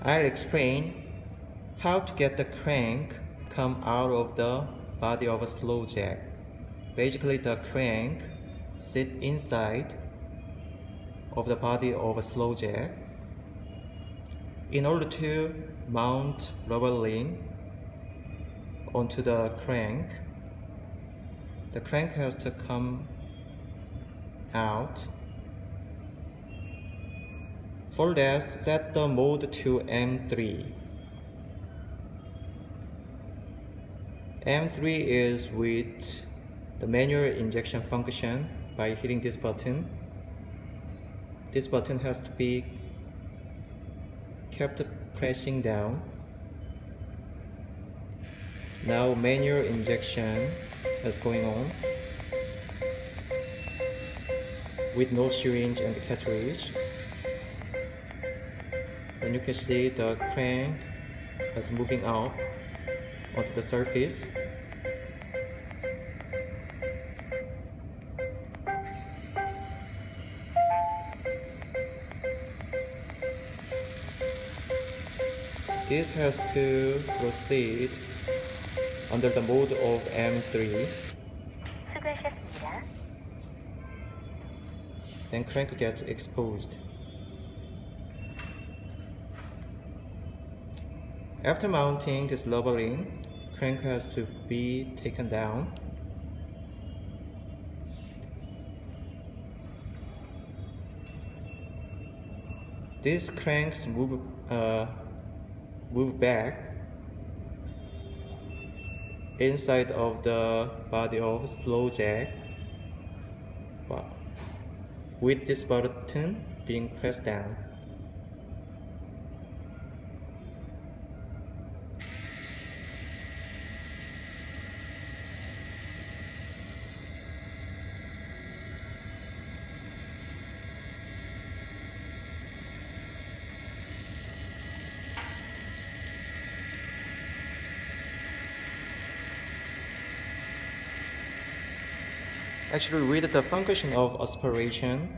I'll explain how to get the crank come out of the body of a slow jack. Basically, the crank sits inside of the body of a slow jack. In order to mount rubber ring onto the crank has to come out. For that, set the mode to M3. M3 is with the manual injection function by hitting this button. This button has to be kept pressing down. Now manual injection is going on with no syringe and cartridge. And you can see the crank is moving out onto the surface. This has to proceed under the mode of M3. 수고하셨습니다. Then crank gets exposed. After mounting this rubber ring, crank has to be taken down. These cranks move back inside of the body of slow jack with this button being pressed down. Actually, with the function of aspiration,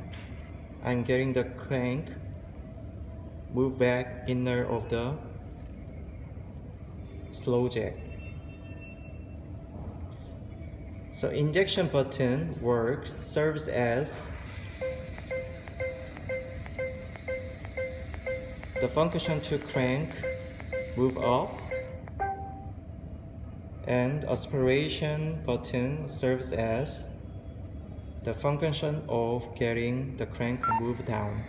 I'm getting the crank move back inner of the slow jack. So injection button serves as the function to crank move up, and aspiration button serves as the function of getting the crank moved down.